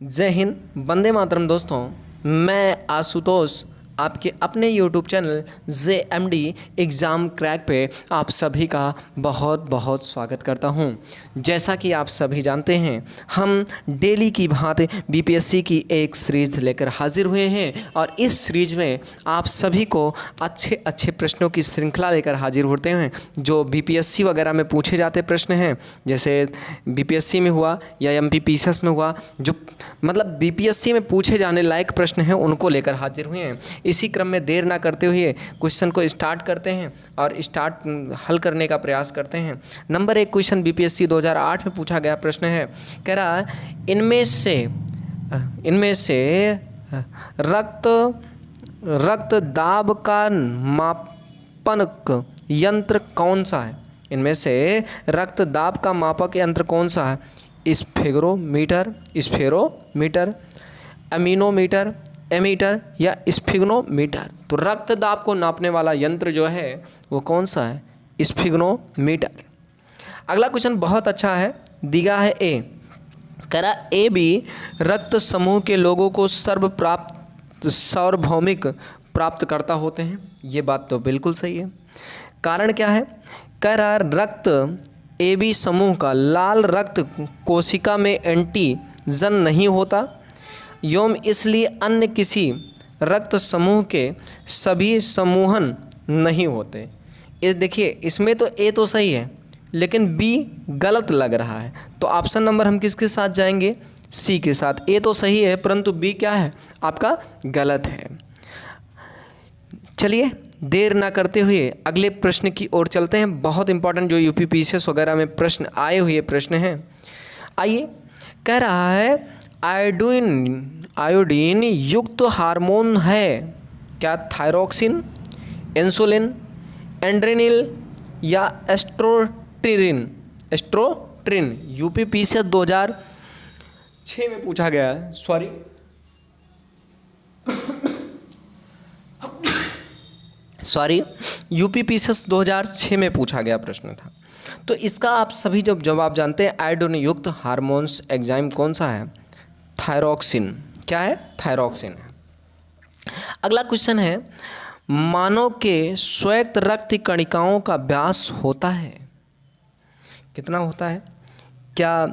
जय हिंद, वंदे मातरम। दोस्तों, मैं आशुतोष आपके अपने YouTube channel JMD exam crack पे आप सभी का बहुत बहुत स्वागत करता हूं। जैसा कि आप सभी जानते हैं, हम डेली की भांति BPSC की एक सीरीज़ लेकर हाजिर हुए हैं और इस सीरीज में आप सभी को अच्छे अच्छे प्रश्नों की श्रृंखला लेकर हाजिर होते हैं जो BPSC वगैरह में पूछे जाते प्रश्न हैं। जैसे BPSC में हुआ या MPPCS में हुआ, जो मतलब BPSC में पूछे जाने लायक प्रश्न हैं उनको लेकर हाजिर हुए हैं। इसी क्रम में देर ना करते हुए क्वेश्चन को स्टार्ट करते हैं और हल करने का प्रयास करते हैं। नंबर 1 क्वेश्चन BPSC 2008 में पूछा गया प्रश्न है। कह रहा इनमें से रक्त दाब का मापक यंत्र कौन सा है? इनमें से रक्त दाब का मापक यंत्र कौन सा है? स्फेरोमीटर, एमीनोमीटर, एमीटर या स्फिग्नोमीटर। तो रक्त दाब को नापने वाला यंत्र जो है वो कौन सा है? स्फिग्नोमीटर। अगला क्वेश्चन बहुत अच्छा है, दिया है ए। कह रहा ए बी रक्त समूह के लोगों को सार्वभौमिक प्राप्त करता होते हैं। ये बात तो बिल्कुल सही है। कारण क्या है? कह रहा रक्त AB समूह का लाल रक्त कोशिका में एंटीजन नहीं होता एवं इसलिए अन्य किसी रक्त समूह के सभी समूहन नहीं होते। ये देखिए, इसमें तो ए तो सही है लेकिन बी गलत लग रहा है, तो ऑप्शन नंबर हम किसके साथ जाएंगे? सी के साथ। ए तो सही है परंतु बी क्या है? आपका गलत है। चलिए देर ना करते हुए अगले प्रश्न की ओर चलते हैं। बहुत इंपॉर्टेंट जो UPPCS वगैरह में प्रश्न आए हुए प्रश्न हैं। आइए, कह रहा है आयोडीन युक्त हार्मोन है क्या? थायरोक्सिन, इंसुलिन, एड्रेनल या एस्ट्रोट्रिन? UPPCS 2006 में पूछा गया है। सॉरी, UPPCS 2006 में पूछा गया प्रश्न था। तो इसका आप सभी जब जवाब जानते हैं, आयोडीन युक्त हार्मोन्स एंजाइम कौन सा है? थायरोक्सिन। क्या है? थायरोक्सिन है। अगला क्वेश्चन है, मानव के श्वेत रक्त कणिकाओं का व्यास होता है कितना होता है? क्या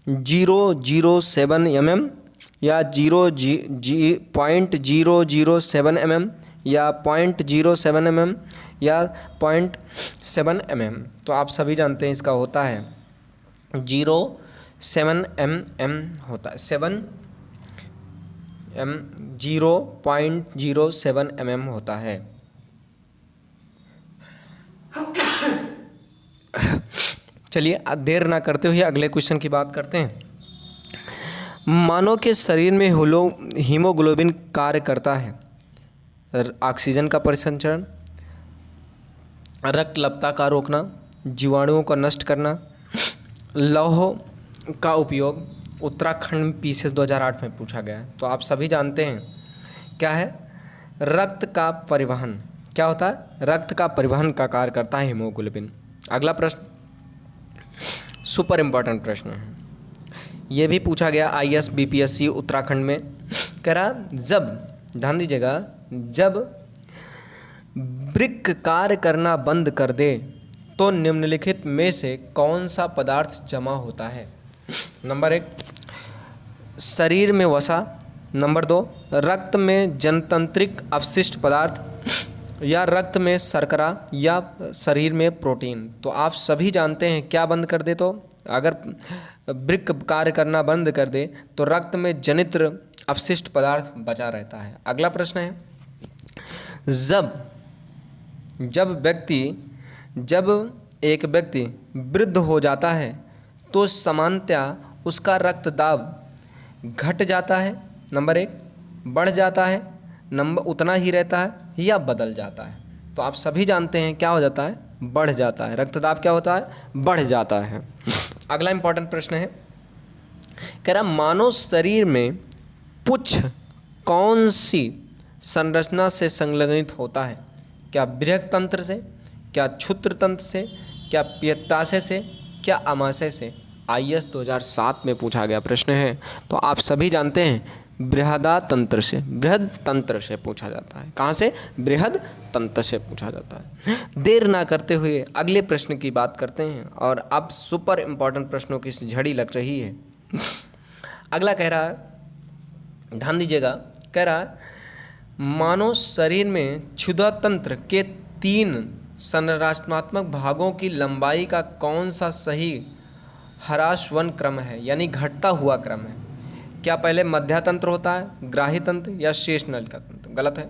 007 mm या 0.007 mm या 0.07 mm या 0.7 mm? तो आप सभी जानते हैं इसका होता है 0.7 mm होता है। 0.07 mm होता है। चलिए देर ना करते हुए अगले क्वेश्चन की बात करते हैं। मानव के शरीर में हीमोग्लोबिन कार्य करता है ऑक्सीजन का परिसंचरण, रक्तलपता का रोकना, जीवाणुओं को नष्ट करना, लौह का उपयोग। उत्तराखंड PCS 2008 में पूछा गया है। तो आप सभी जानते हैं क्या है? रक्त का परिवहन। क्या होता है? रक्त का परिवहन का कार्य करता है हीमोग्लोबिन। अगला प्रश्न सुपर इम्पोर्टेंट प्रश्न है, ये भी पूछा गया IAS BPSC उत्तराखंड में। कह रहा जब, ध्यान दीजिएगा, जब वृक्क कार्य करना बंद कर दे तो निम्नलिखित में से कौन सा पदार्थ जमा होता है? नंबर 1 शरीर में वसा, नंबर 2 रक्त में जनतंत्रिक अपशिष्ट पदार्थ, या रक्त में शर्करा, या शरीर में प्रोटीन। तो आप सभी जानते हैं क्या बंद कर दे? तो अगर वृक्क कार्य करना बंद कर दे तो रक्त में जनित्र अपशिष्ट पदार्थ बचा रहता है। अगला प्रश्न है, जब एक व्यक्ति वृद्ध हो जाता है तो सामान्यतः उसका रक्तदाब घट जाता है, नंबर 1 बढ़ जाता है, नंबर उतना ही रहता है, या बदल जाता है? तो आप सभी जानते हैं क्या हो जाता है? बढ़ जाता है। रक्तदाब क्या होता है? बढ़ जाता है। अगला इंपॉर्टेंट प्रश्न है, कह रहा मानव शरीर में पुच्छ कौन सी संरचना से संलग्नित होता है? क्या बृहत तंत्र से, क्या क्षुत्र तंत्र से, क्या पित्ताशय से, क्या आमाशय से? आईएएस 2007 में पूछा गया प्रश्न है। तो आप सभी जानते हैं बृहदातंत्र से, बृहद तंत्र से पूछा जाता है। कहाँ से? बृहद तंत्र से पूछा जाता है। देर ना करते हुए अगले प्रश्न की बात करते हैं, और अब सुपर इम्पोर्टेंट प्रश्नों की झड़ी लग रही है। अगला कह रहा है, ध्यान दीजिएगा, कह रहा है मानव शरीर में क्षुधा तंत्र के 3 संरचनात्मक भागों की लंबाई का कौन सा सही ह्रासवन क्रम है, यानी घटता हुआ क्रम है? क्या पहले मध्यातंत्र होता है, ग्राही तंत्र या शेष नलिका तंत्र? गलत है।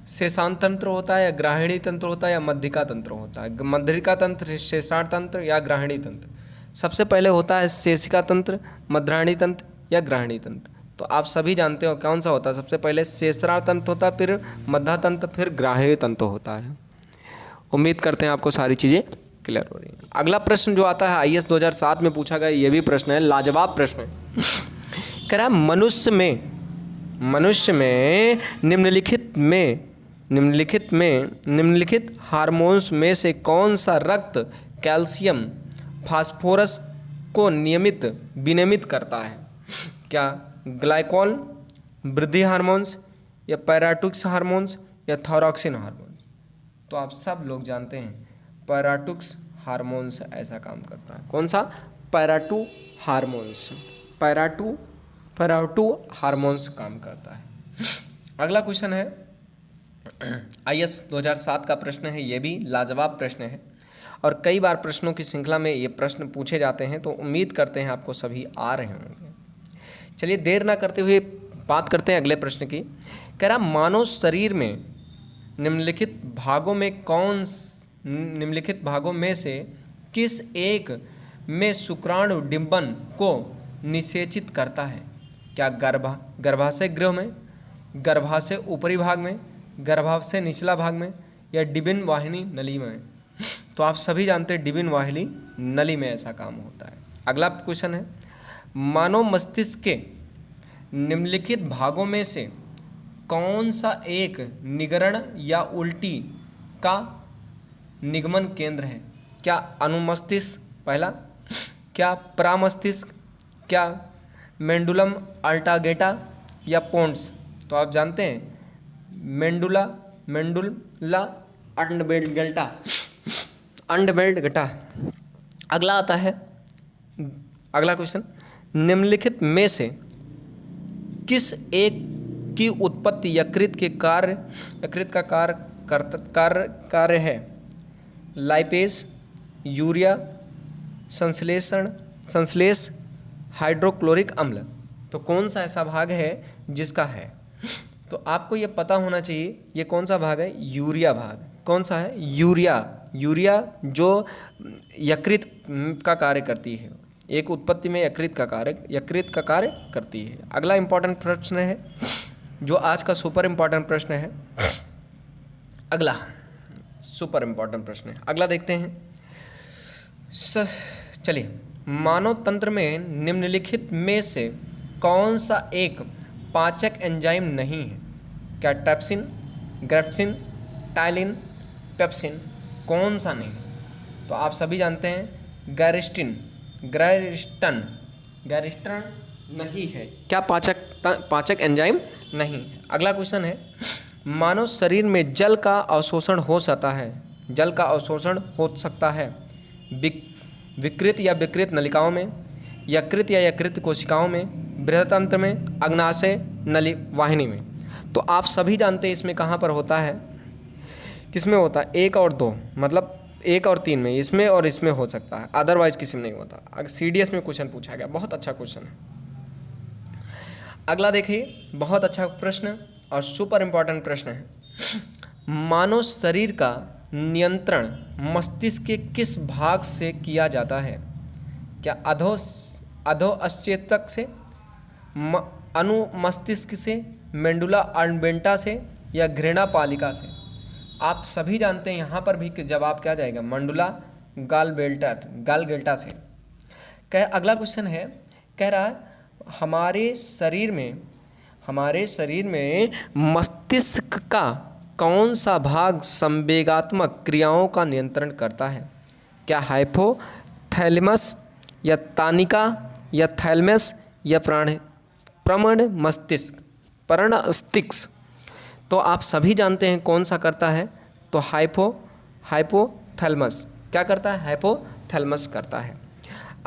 शेषांत तंत्र होता है या ग्राहिणी तंत्र होता है या मध्यिका तंत्र होता है? मध्यिका तंत्र, शेषांत तंत्र या ग्राहिणी तंत्र? सबसे पहले होता है शेषिका तंत्र, मध्याह्नी तंत्र या ग्राहिणी तंत्र। तो आप सभी जानते हो कौन सा होता है? सबसे पहले शेषांत तंत्र होता है, फिर मध्य तंत्र, फिर ग्राहिणी तंत्र होता है। उम्मीद करते हैं आपको सारी चीज़ें क्लियर हो रही हैं। अगला प्रश्न जो आता है आईएएस 2007 में पूछा गया, ये भी प्रश्न है, लाजवाब प्रश्न है। कह रहा है मनुष्य में निम्नलिखित हार्मोन्स में से कौन सा रक्त कैल्शियम फास्फोरस को विनियमित करता है? क्या ग्लाइकॉल, वृद्धि हार्मोन्स या पैराटूक्स हार्मोन्स या थायरॉक्सिन हार्मोन्स? तो आप सब लोग जानते हैं पैराटूक्स हार्मोन्स ऐसा काम करता है। कौन सा? पैराटू हार्मोन्स, पैराटू हार्मोन्स काम करता है। अगला क्वेश्चन है आईएएस 2007 का प्रश्न है, ये भी लाजवाब प्रश्न है और कई बार प्रश्नों की श्रृंखला में ये प्रश्न पूछे जाते हैं, तो उम्मीद करते हैं आपको सभी आ रहे होंगे। चलिए देर ना करते हुए बात करते हैं अगले प्रश्न की। कह रहा मानव शरीर में निम्नलिखित भागों में से किस एक में शुक्राणु डिंबन को निषेचित करता है? क्या गर्भाशय गृह में, गर्भाशय ऊपरी भाग में, गर्भाशय निचला भाग में या डिंबन वाहिनी नली में? तो आप सभी जानते हैं डिंबन वाहिनी नली में ऐसा काम होता है। अगला क्वेश्चन है मानव मस्तिष्क के निम्नलिखित भागों में से कौन सा एक निगरण या उल्टी का निगमन केंद्र है? क्या अनुमस्तिष्क पहला, क्या प्रमस्तिष्क, क्या मेंडुलम अल्टागेटा या पोन्स? तो आप जानते हैं मेंडुला अंडबेल्ट। अगला आता है अगला क्वेश्चन, निम्नलिखित में से किस एक की उत्पत्ति यकृत का कार्य है? लाइपेज, यूरिया, संश्लेष, हाइड्रोक्लोरिक अम्ल? तो कौन सा ऐसा भाग है जिसका है? तो आपको ये पता होना चाहिए ये कौन सा भाग है? यूरिया भाग। कौन सा है? यूरिया जो यकृत का कार्य करती है, एक उत्पत्ति में यकृत का कार्य करती है। अगला इंपॉर्टेंट प्रश्न है जो आज का सुपर इंपॉर्टेंट प्रश्न है। अगला सुपर इंपॉर्टेंट प्रश्न है, अगला देखते हैं। चलिए, मानव तंत्र में निम्नलिखित में से कौन सा एक पाचक एंजाइम नहीं है? क्या ट्रिप्सिन, ग्राफ्सिन, टाइलिन, पेप्सिन? कौन सा नहीं? तो आप सभी जानते हैं गैरिस्टिन नहीं है। क्या पाचक एंजाइम नहीं? अगला क्वेश्चन है मानव शरीर में जल का अवशोषण हो सकता है विकृत या विकृत नलिकाओं में, यकृत या यकृत कोशिकाओं में, बृहदातंत्र में, अग्नाशय नली वाहिनी में? तो आप सभी जानते हैं इसमें कहाँ पर होता है, किसमें होता है? 1 और 2, मतलब 1 और 3 में, इसमें और इसमें हो सकता है, अदरवाइज किसी में नहीं होता। अगर सीडीएस में क्वेश्चन पूछा गया, बहुत अच्छा क्वेश्चन है। अगला देखिए, बहुत अच्छा प्रश्न और सुपर इंपॉर्टेंट प्रश्न है। मानव शरीर का नियंत्रण मस्तिष्क के किस भाग से किया जाता है? क्या अधोअश्चेतक से, अनुमस्तिष्क से, मेंडुला ऑब्लेंटा से या घृणा पालिका से? आप सभी जानते हैं यहाँ पर भी जवाब क्या जाएगा? मेंडुला गॉलगेल्टा से। अगला क्वेश्चन है, कह रहा है हमारे शरीर में मस्तिष्क का कौन सा भाग संवेगात्मक क्रियाओं का नियंत्रण करता है? क्या हाइपोथैलेमस, या तानिका या थैलेमस या प्रमण मस्तिष्क प्रणस्तिक्स। तो आप सभी जानते हैं कौन सा करता है, तो हाइपोथैलेमस क्या करता है, हाइपोथैलेमस करता है।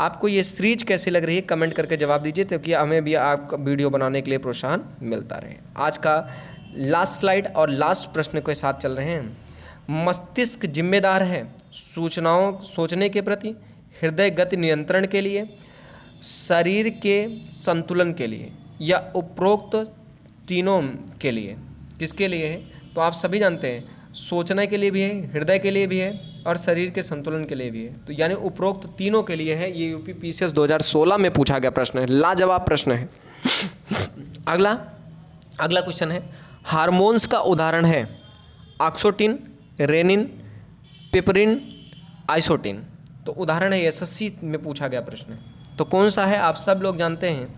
आपको ये सीरीज कैसी लग रही है कमेंट करके जवाब दीजिए, क्योंकि हमें भी आपका वीडियो बनाने के लिए प्रोत्साहन मिलता रहे। आज का लास्ट स्लाइड और लास्ट प्रश्न के साथ चल रहे हैं। मस्तिष्क जिम्मेदार है सूचनाओं सोचने के प्रति, हृदय गति नियंत्रण के लिए, शरीर के संतुलन के लिए, या उपरोक्त तीनों के लिए। किसके लिए है, तो आप सभी जानते हैं सोचने के लिए भी है, हृदय के लिए भी है और शरीर के संतुलन के लिए भी है। तो यानी उपरोक्त तीनों के लिए है। ये यूपी पीसीएस 2016 में पूछा गया प्रश्न है, लाजवाब प्रश्न है। अगला क्वेश्चन है, हार्मोन्स का उदाहरण है ऑक्सीटोसिन, रेनिन, पिपरिन, आइसोटिन। तो उदाहरण है, एसएससी में पूछा गया प्रश्न है। तो कौन सा है, आप सब लोग जानते हैं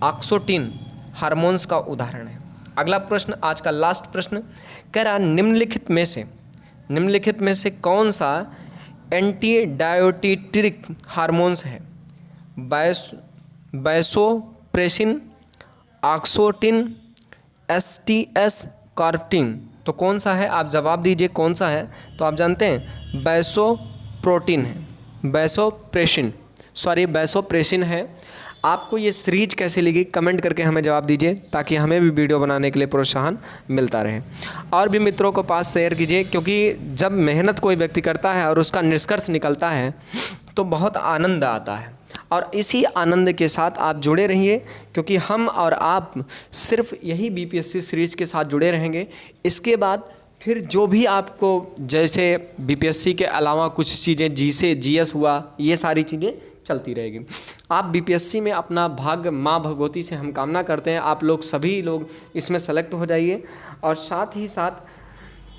ऑक्सीटोसिन हार्मोन्स का उदाहरण है। अगला प्रश्न, आज का लास्ट प्रश्न, कह रहा निम्नलिखित में से कौन सा एंटीडायोटीरिक हार्मोन्स है, वैसोप्रेसिन, ऑक्सीटोसिन, एसटीएस, कार्टिन। तो कौन सा है, आप जवाब दीजिए कौन सा है। तो आप जानते हैं वैसोप्रोटीन है, वैसोप्रेसिन है। आपको ये सीरीज कैसी लगी कमेंट करके हमें जवाब दीजिए, ताकि हमें भी वीडियो बनाने के लिए प्रोत्साहन मिलता रहे। और भी मित्रों को पास शेयर कीजिए, क्योंकि जब मेहनत कोई व्यक्ति करता है और उसका निष्कर्ष निकलता है तो बहुत आनंद आता है। और इसी आनंद के साथ आप जुड़े रहिए, क्योंकि हम और आप सिर्फ यही बीपीएससी सीरीज के साथ जुड़े रहेंगे। इसके बाद फिर जो भी आपको, जैसे बीपीएससी के अलावा कुछ चीज़ें जीएस हुआ, ये सारी चीज़ें चलती रहेगी। आप बीपीएससी में अपना भाग्य माँ भगवती से हम कामना करते हैं आप लोग सभी लोग इसमें सेलेक्ट हो जाइए, और साथ ही साथ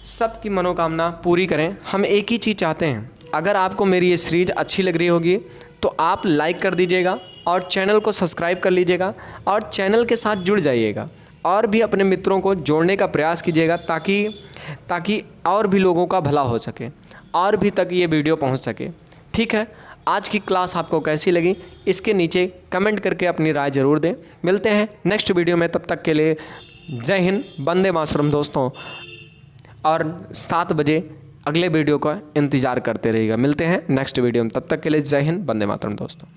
सबकी मनोकामना पूरी करें। हम एक ही चीज़ चाहते हैं, अगर आपको मेरी ये सीरीज अच्छी लग रही होगी तो आप लाइक कर दीजिएगा और चैनल को सब्सक्राइब कर लीजिएगा और चैनल के साथ जुड़ जाइएगा, और भी अपने मित्रों को जोड़ने का प्रयास कीजिएगा, ताकि और भी लोगों का भला हो सके, और भी तक ये वीडियो पहुंच सके। ठीक है, आज की क्लास आपको कैसी लगी इसके नीचे कमेंट करके अपनी राय ज़रूर दें। मिलते हैं नेक्स्ट वीडियो में, तब तक के लिए जय हिंद, वंदे मातरम दोस्तों। और 7 बजे अगले वीडियो का इंतज़ार करते रहिएगा। मिलते हैं नेक्स्ट वीडियो में, तब तक के लिए जय हिंद, वंदे मातरम दोस्तों।